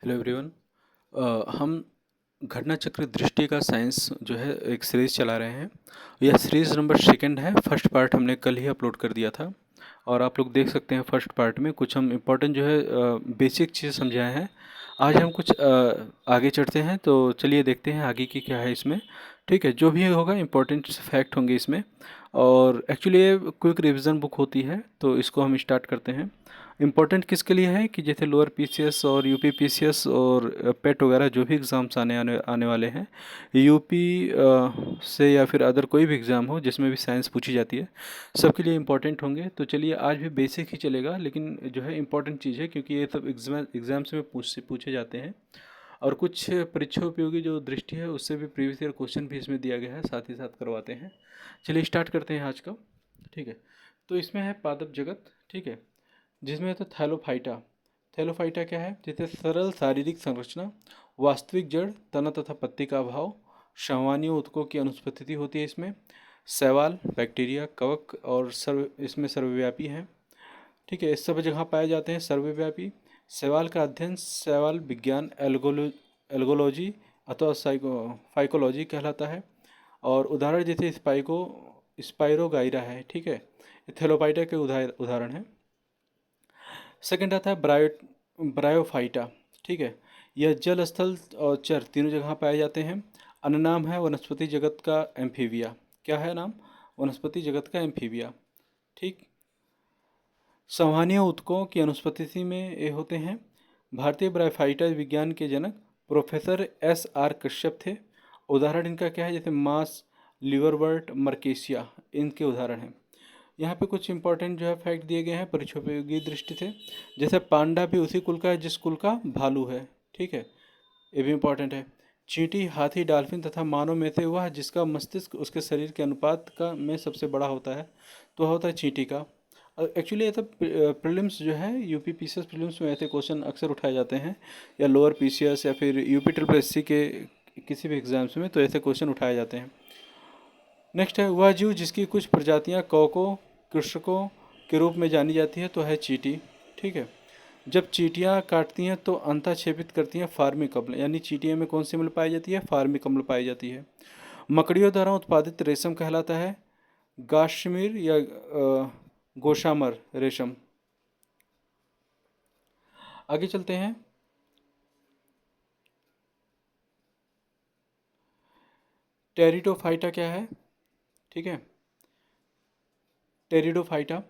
Hello everyone. हम घटना चक्र दृष्टि का साइंस जो है एक सीरीज़ चला रहे हैं। यह सीरीज़ नंबर सेकंड है। फर्स्ट पार्ट हमने कल ही अपलोड कर दिया था और आप लोग देख सकते हैं फर्स्ट पार्ट में कुछ हम इम्पोर्टेंट जो है बेसिक चीज़ समझाए हैं। आज हम कुछ आगे चढ़ते हैं, तो चलिए देखते हैं आगे की क्या है इसमें। ठीक है, जो भी होगा इम्पोर्टेंट फैक्ट होंगे इसमें। और एक्चुअली ये क्विक रिवीजन बुक होती है, तो इसको हम स्टार्ट करते हैं। इम्पोर्टेंट किसके लिए है कि जैसे लोअर पीसीएस और यूपी पीसीएस और पेट वगैरह जो भी एग्ज़ाम्स आने वाले हैं, यूपी से या फिर अदर कोई भी एग्ज़ाम हो जिसमें भी साइंस पूछी जाती है, सबके लिए इम्पोर्टेंट होंगे। तो चलिए आज भी बेसिक ही चलेगा, लेकिन जो है इम्पोर्टेंट चीज़ है क्योंकि ये सब एग्ज़ाम्स में पूछे जाते हैं। और कुछ परीक्षा उपयोगी जो दृष्टि है उससे भी प्रीवियस ईयर क्वेश्चन भी इसमें दिया गया है, साथ ही साथ करवाते हैं। चलिए स्टार्ट करते हैं आज का। ठीक है, तो इसमें है पादप जगत। ठीक है, जिसमें तो थैलोफाइटा। थैलोफाइटा क्या है? जैसे सरल शारीरिक संरचना, वास्तविक जड़, तना तथा पत्ती का अभाव, संवहनीय ऊतकों की अनुपस्थिति होती है इसमें। शैवाल, बैक्टीरिया, कवक और इसमें सर्वव्यापी हैं। ठीक है, इस सब जगह पाए जाते हैं सर्वव्यापी। शैवाल का अध्ययन शैवाल विज्ञान एल्गोलॉजी अथवा फाइकोलॉजी कहलाता है। और उदाहरण जैसे स्पाइरोगाइरा है। ठीक है, थैलोफाइटा के उदाहरण है। सेकंड आता है ब्रायोफाइटा। ठीक है, यह जल, स्थल और चर तीनों जगह पाए जाते हैं। अन्य नाम है वनस्पति जगत का एम्फीबिया। क्या है नाम? वनस्पति जगत का एम्फीबिया। ठीक। संवहनीय ऊतकों की अनुपस्थिति में ये होते हैं। भारतीय ब्रायोफाइटा विज्ञान के जनक प्रोफेसर SR कश्यप थे। उदाहरण इनका क्या है? जैसे मास, लिवरवर्ट, मर्केसिया, इनके उदाहरण हैं। यहाँ पे कुछ इंपॉर्टेंट जो है फैक्ट दिए गए हैं परीक्षोपयोगी दृष्टि से। जैसे पांडा भी उसी कुल का है जिस कुल का भालू है। ठीक है, ये भी इंपॉर्टेंट है। चींटी, हाथी, डॉल्फिन तथा मानव में से वह जिसका मस्तिष्क उसके शरीर के अनुपात का में सबसे बड़ा होता है, तो वह होता है चींटी का। एक्चुअली ये सब प्रीलिम्स जो है यूपी पीसीएस प्रीलिम्स में ऐसे क्वेश्चन अक्सर उठाए जाते हैं, या लोअर पीसीएस या फिर यूपी ट्रिपल एससी के किसी भी एग्जाम्स में तो ऐसे क्वेश्चन उठाए जाते हैं। नेक्स्ट है वह जीव जिसकी कुछ प्रजातियां कवकों, कृषकों के रूप में जानी जाती है, तो है चींटी। ठीक है, जब चींटियां काटती हैं तो अंतःक्षेपित करती हैं फार्मिकम्ल, यानी चींटियों में कौन सी अम्ल पाई जाती है? फार्मिकम्ल पाई जाती है। मकड़ियों द्वारा उत्पादित रेशम कहलाता है गाशमीर या गोशामर रेशम। आगे चलते हैं। टेरिडोफाइटा क्या है? ठीक है, टेरिडोफाइटा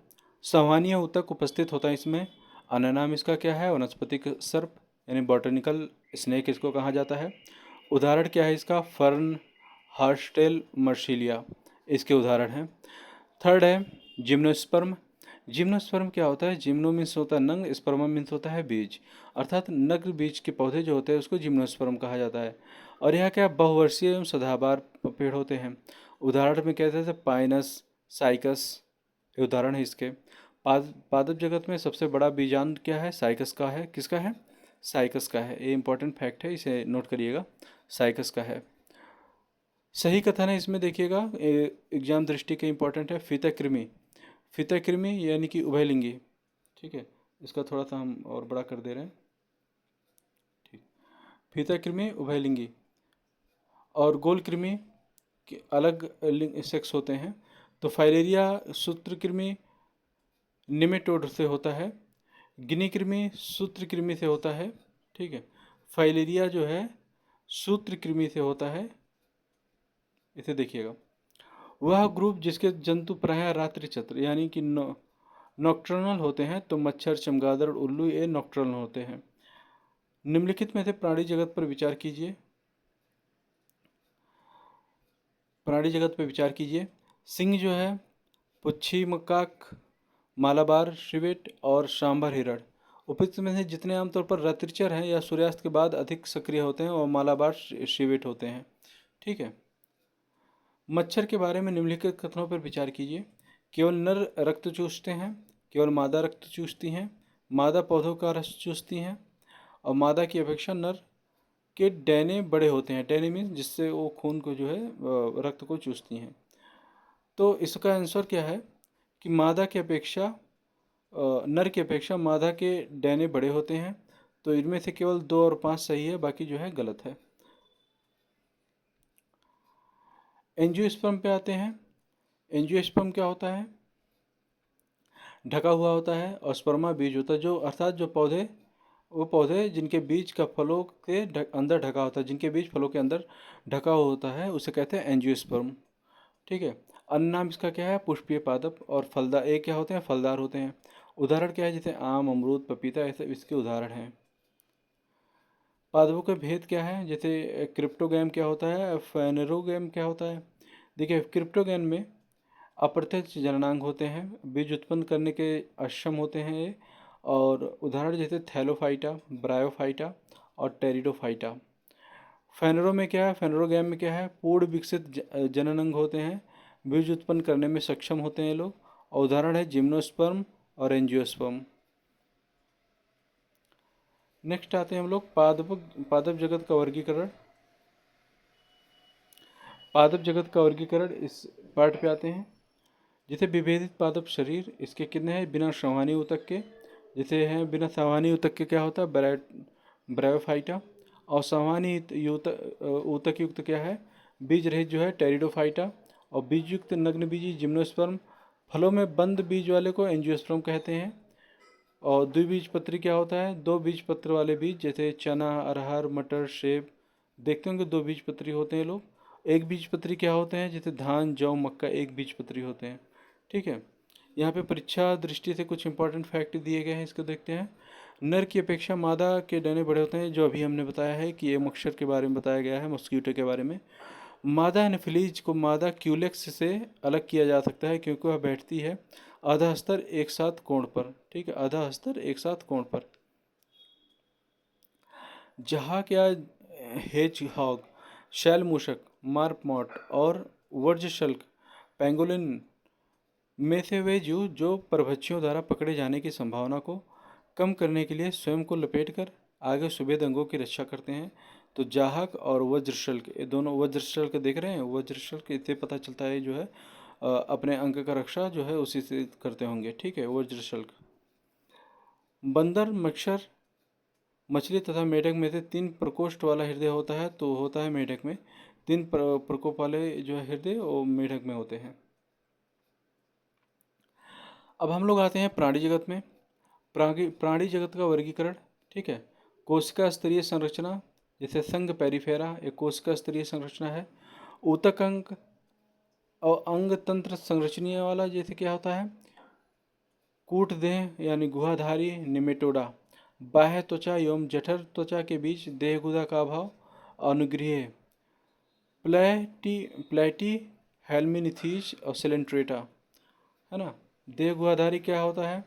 संवहनीय ऊतक उपस्थित होता है इसमें। अन्य नाम इसका क्या है? वनस्पतिक सर्प, यानी बॉटनिकल स्नेक इसको कहा जाता है। उदाहरण क्या है इसका? फर्न, हार्स्टेल, मर्सिलिया, इसके उदाहरण हैं। थर्ड है जिम्नोस्पर्म। जिम्नोस्पर्म क्या होता है? जिम्नो मीन्स होता है नंग, स्पर्म मीन्स होता है बीज, अर्थात नग्न बीज के पौधे जो होते हैं उसको जिम्नोस्पर्म कहा जाता है। और यह क्या बहुवर्षीय एवं सदाबहार पेड़ होते हैं। उदाहरण में कहते हैं पाइनस, साइकस, ये उदाहरण है इसके। पादप जगत में सबसे बड़ा बीजांड क्या है? साइकस का है। किसका है? साइकस का है। ये इंपॉर्टेंट फैक्ट है, इसे नोट करिएगा, साइकस का है। सही कथन है इसमें, देखिएगा एग्जाम दृष्टि के इंपॉर्टेंट है। फीताकृमि, फीताकृमि यानी कि उभयलिंगी। ठीक है, इसका थोड़ा सा हम और बड़ा कर दे रहे हैं। ठीक, फीताकृमि उभयलिंगी। और गोलकृमि के अलग लिंग सेक्स होते हैं। तो फाइलेरिया सूत्रकृमि निमेटोड से होता है। गिनी कृमि सूत्रकृमि से होता है। ठीक है, फाइलेरिया जो है सूत्रकृमि से होता है। इसे देखिएगा, वह ग्रुप जिसके जंतु प्रायः रात्रि चक्र यानी कि नॉक्टर्नल होते हैं, तो मच्छर, चमगादड़, उल्लू ये नॉक्टर्नल होते हैं। निम्नलिखित में से प्राणी जगत पर विचार कीजिए। प्राणी जगत पर विचार कीजिए। सिंह जो है, पुच्छी मकाक, मालाबार शिवेट और सांभर हिरण। उपयुक्त में से जितने आमतौर पर रात्रिचर हैं या सूर्यास्त के बाद अधिक सक्रिय होते हैं और मालाबार शिवेट होते हैं। ठीक है, मच्छर के बारे में निम्नलिखित कथनों पर विचार कीजिए। केवल नर रक्त चूसते हैं, केवल मादा रक्त चूसती हैं, मादा पौधों का रस चूसती हैं, और मादा की अपेक्षा नर के डैने बड़े होते हैं। डैने मीन्स जिससे वो खून को जो है रक्त को चूसती हैं। तो इसका आंसर क्या है कि मादा की अपेक्षा नर की अपेक्षा मादा के डैने बड़े होते हैं। तो इनमें से केवल 2 और 5 सही है, बाकी जो है गलत है। एंजियोस्पर्म पे आते हैं। एंजियोस्पर्म क्या होता है? ढका हुआ होता है, और स्पर्मा बीज होता है, जो अर्थात जो पौधे, वो पौधे जिनके बीज का फलों के अंदर ढका होता है, जिनके बीज फलों के अंदर ढका हुआ होता है, उसे कहते हैं एंजियोस्पर्म। ठीक है। अन्य नाम इसका क्या है? पुष्पीय पादप। और फलदार, ये क्या होते हैं? फलदार होते हैं। उदाहरण क्या है? जैसे आम, अमरूद, पपीता, ऐसे इसके उदाहरण हैं। पादपों के भेद क्या है? जैसे क्रिप्टोगैम क्या होता है, फेनेरोगैम क्या होता है? देखिए, क्रिप्टोगैम में अप्रत्यक्ष जननांग होते हैं, बीज उत्पन्न करने के अक्षम होते हैं ये। और उदाहरण जैसे थैलोफाइटा, ब्रायोफाइटा और टेरिडोफाइटा। फेनरो में क्या है? फेनरोगैम में क्या है? पूर्ण विकसित जननांग होते हैं, बीज उत्पन्न करने में सक्षम होते हैं ये लोग। और उदाहरण है जिम्नोस्पर्म और एंजियोस्पर्म। नेक्स्ट आते हैं हम लोग पादप पादप जगत का वर्गीकरण। पादप जगत का वर्गीकरण इस पार्ट पे आते हैं। जैसे विभेदित पादप शरीर, इसके कितने हैं? बिना संवहनी ऊतक के। जैसे हैं बिना संवहनी ऊतक के, क्या होता है? ब्रायोफाइटा। और संवहनी ऊतक युक्त क्या है? बीज रहित जो है टेरिडोफाइटा। और बीज युक्त नग्न बीजी जिम्नोस्पर्म। फलों में बंद बीज वाले को एंजियोस्पर्म कहते हैं। और द्विबीजपत्री क्या होता है? 2 बीज पत्र वाले बीज, जैसे चना, अरहर, मटर, सेब, देखते होंगे 2 बीजपत्री होते हैं लोग। एक बीजपत्री क्या होते हैं? जैसे धान, जौ, मक्का, एक बीजपत्री होते हैं। ठीक है। यहाँ पे परीक्षा दृष्टि से कुछ इंपॉर्टेंट फैक्ट दिए गए हैं, इसको देखते हैं। नर की अपेक्षा मादा के डने बड़े होते हैं, जो अभी हमने बताया है कि ये मच्छर के बारे में बताया गया है, मॉस्किटो के बारे में। मादा एनोफिलीज को मादा क्यूलेक्स से अलग किया जा सकता है, क्योंकि वह बैठती है आधा स्तर एक साथ कोण पर। ठीक है, आधा स्तर एक साथ कोण पर। जहाक या हेजहॉग, शैल मूषक, मार्मॉट और वर्जशल्क, पेंगोलिन में से वे जीव जो परभक्षियों द्वारा पकड़े जाने की संभावना को कम करने के लिए स्वयं को लपेटकर आगे सुभेद अंगों की रक्षा करते हैं। तो जाहक और वज्रशल्क, ये दोनों, वज्रशल्क देख रहे हैं, वज्रशल्क, इससे पता चलता है जो है अपने अंग का रक्षा जो है उसी से करते होंगे। ठीक है, वज्रशल्क। बंदर, मच्छर, मछली तथा मेढक में से 3 प्रकोष्ठ वाला हृदय होता है, तो होता है मेढक में। 3 प्रकोप वाले जो है हृदय, वो मेढक में होते हैं। अब हम लोग आते हैं प्राणी जगत में। प्राणी जगत का वर्गीकरण। ठीक है। कोशिका स्तरीय संरचना, जैसे संघ पेरिफेरा, एक कोशिका स्तरीय संरचना है। ऊतक अंग और अंग तंत्र संरचनीय वाला, जैसे क्या होता है? कूट देह यानी गुहाधारी निमेटोडा। बाह्य त्वचा एवं जठर त्वचा के बीच देहगुदा का अभाव अनुगृह। प्लेटी हेल्मिनिथीज और सिलेंट्रेटा, है ना। देह गुहाधारी क्या होता है?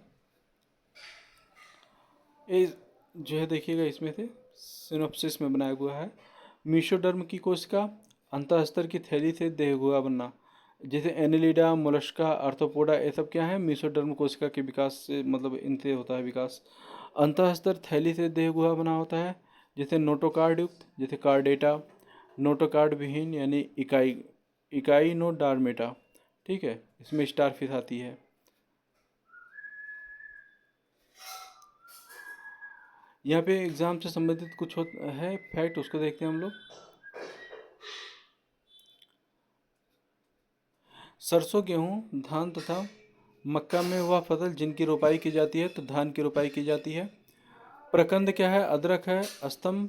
ये जो है देखिएगा, इसमें से सिनोप्सिस में बनाया हुआ है। मीशोडर्म की कोशिका, अंतःस्तर की थैली से देहगुहा बनना। जैसे एनिलिडा, मोलस्का, आर्थ्रोपोडा, ये सब क्या है? मीशोडर्म कोशिका के विकास से, मतलब इनसे होता है विकास। अंतःस्तर थैली से देहगुहा बना होता है। जैसे नोटोकार्ड युक्त, जैसे कार्डेटा। नोटोकार्ड विहीन यानी इकाइनोडार्मेटा। ठीक है, इसमें स्टारफिश आती है। यहाँ पे एग्जाम से संबंधित कुछ है फैक्ट, उसको देखते हैं हम लोग। सरसों, गेहूँ, धान तथा मक्का में वह फसल जिनकी रोपाई की जाती है, तो धान की रोपाई की जाती है। प्रकंद क्या है? अदरक है। स्तंभ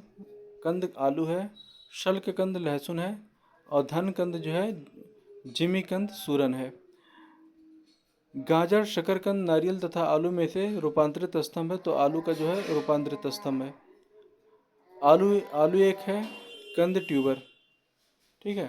कंद आलू है। शल्क कंद लहसुन है। और धन कंद जो है जिमीकंद सूरन है। गाजर, शकरकंद, नारियल तथा आलू में से रूपांतरित स्तंभ है, तो आलू का जो है रूपांतरित स्तंभ है। आलू आलू एक है कंद ट्यूबर। ठीक है।